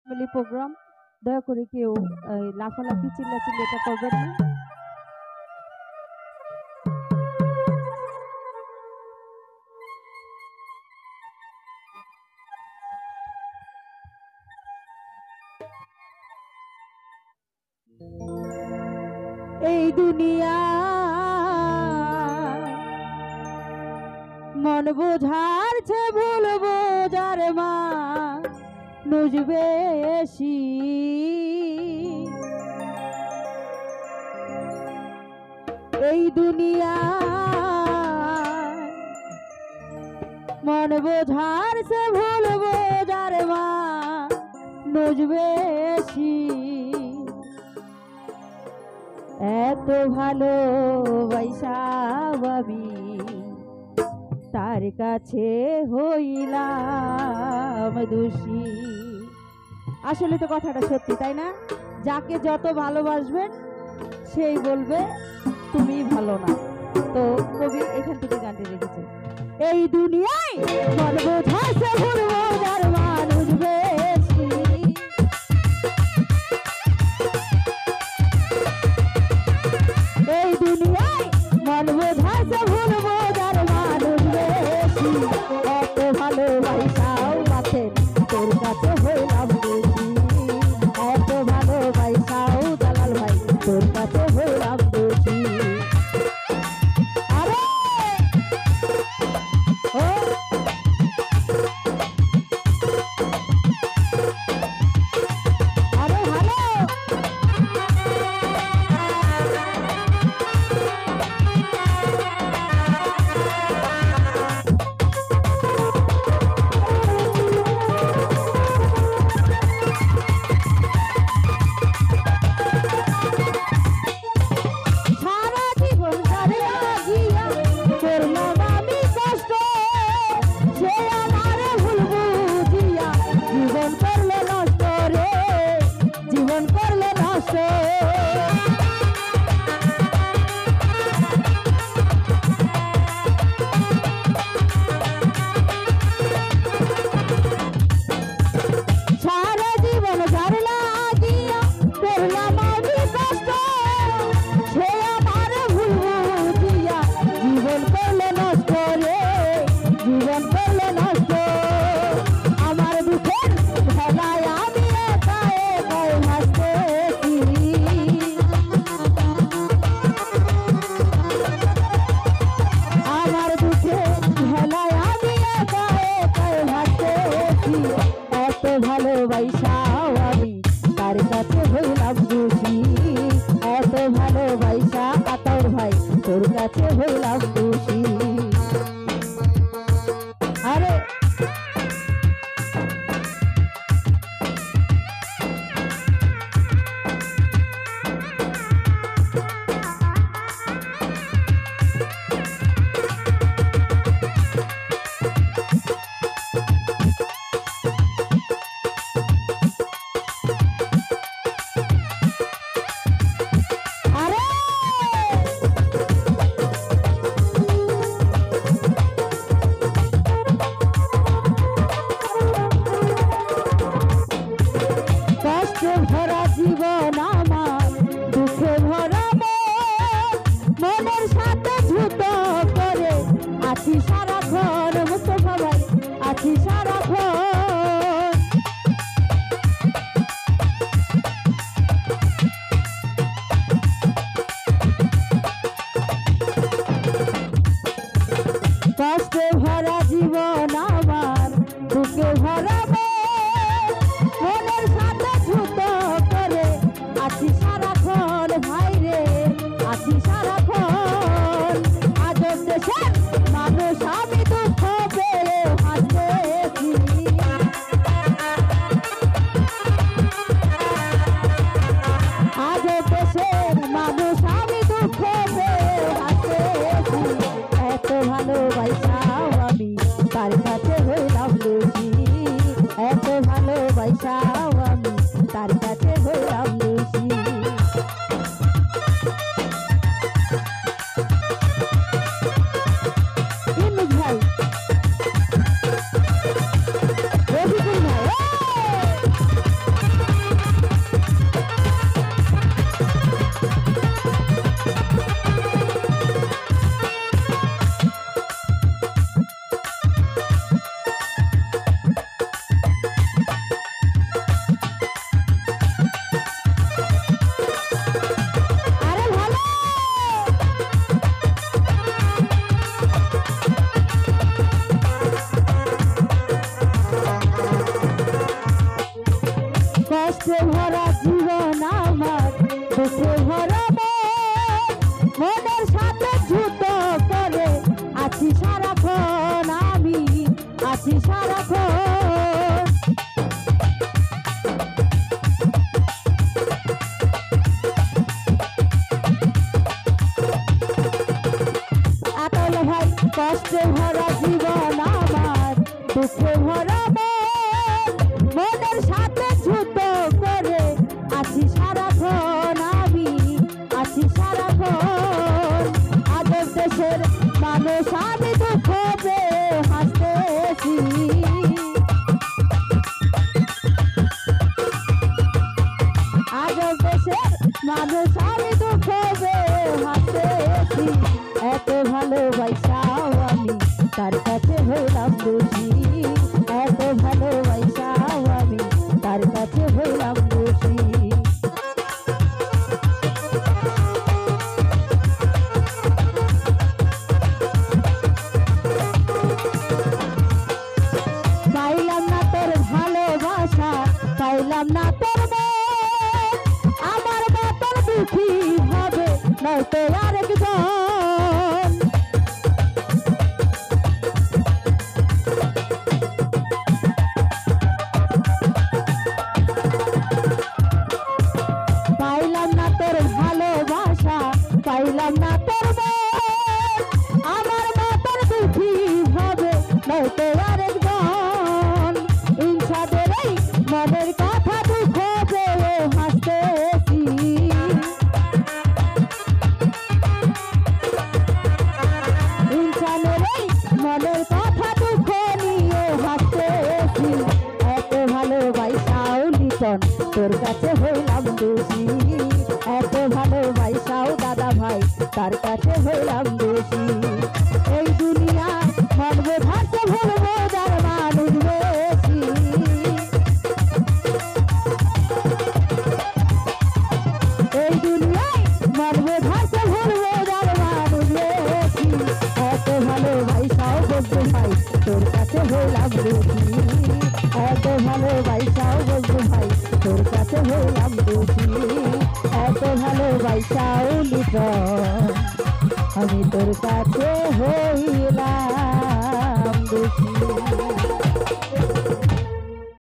Family programme, দয়া করে কেউ লাফালাফি চিল্লাচিল্লি এটা করবেন না। এই দুনিয়া মন বোঝার চে ভুল বোঝার মা বেশি। এই দুনিয়া মন বোঝার চে ভুল বোঝার মা বেশি। এত ভালোবাসা আমি তার কাছে হইলাম দোষী। আসলে তো কথাটা সত্যি, তাই না? যাকে যত ভালোবাসবেন সেই বলবে তুমি ভালো না। তো কবি এখান থেকে গানটি রেখেছে, এই দুনিয়ায় মন বোঝাছে ভুল বোঝার মানুষ বেশি। এই দুনিয়ায় মন বোঝাছে ভুল বোঝার মানুষ বেশি। এত ভালোবাসাও বাঁচেন তোর কাছে হইলাম দোষী। এত ভালোবাসাও দালাল ভাই তোর কাছে হইলাম দোষী। আরে ও আরে ভালো ভালোবাসাও আমি তার কাছে হইলাম দোষী। এত ভালোবাসা আতর ভাই তোর কাছে হইলাম দোষী। আরে ভরা জীবন আমার দুঃখে ভরা মনের সাথে ঝুট করে আছি সারাক্ষণ মুস্তফা ভাই আছি সারাক্ষণ। কষ্টে ভরা জীবন আমার দুঃখে ভরা মনের সাথে ঝুট করে আছি সারাক্ষণ ভাই রে আছি সারাক্ষণ। আজ দেশের মানুষ কষ্টে ভরা জীবন আমার, দুঃখে ভরা মনের সাথে যুদ্ধ করে আছি সারাক্ষণ, আমি আছি সারাক্ষণ। আতাউল ভাই কষ্টে ভরা জীবন আমার, দুঃখে ভরা মনের সাথে যুদ্ধ করে আছি সারাক্ষণ, আমি আছি সারাক্ষণ। আজব দেশের মানুষ আমি দুঃখ পেয়ে হাসতেছি, আজব দেশের মানুষ আমি দুঃখ পেয়ে হাসতেছি। এত ভালোবাসাও আমি তার কাছে হইলাম দোষী, এত ভালোবাসাও আমি তার কাছে হইলাম দোষী। পাইলাম না তোর ভালোবাসা, পাইলাম না তোর মন, আমার মতন দুঃখী হবে নয়তো আরেকজন। পাইলাম না তোর ভালোবাসা, পাইলাম না তোর মন, আমার মতন দুঃখী হবে নয়তো আরেকজন। ইনসাদের এই মনের কথা দুঃখ পেয়ে হাসতেছি, ইনসানের এই মনের কথা দুঃখ নিয়ে হাসতেছি। এত ভালোবাসাও লিটন তোর কাছে হইলাম দোষী, এত ভালোবাসাও দাদা ভাই তার কাছে হইলাম দোষী। এই দুনিয়ায় মন বোঝাতে ভুলবো যার মানুষ বেশি, এই দুনিয়ায় মন বোঝাতে ভুলবো যার মানুষ বেশি। এত ভালোবাসাও বলতে ভাই তোর কাছে হইলাম দোষী, এত ভালোবাসাও বলতে ভাই তোর কাছে হইলাম দোষী, এত ভালোবাসাও লিটন আমি তোর কাছে হইলাম